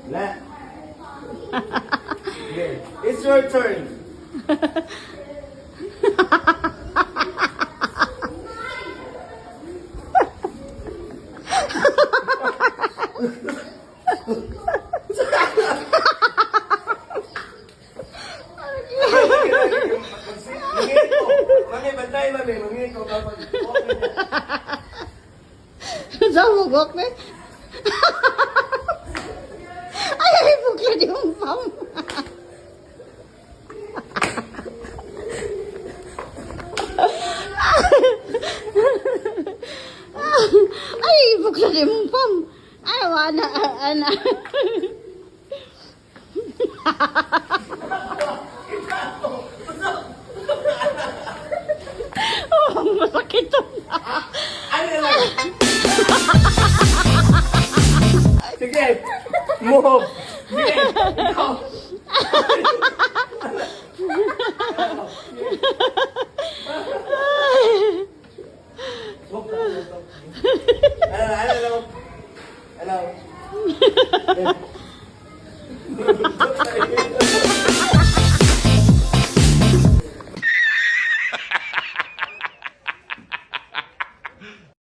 La. Okay. It's your turn. Mami, bantay, mami. Mami, ikaw kapag. Zamugok na. Ay, bukla yung pam. Ay, bukla yung pam. Ay, wana, ana. Oh, masakit to. Ano na lang? Sige, move. Sige, ikaw. Ano? Ano?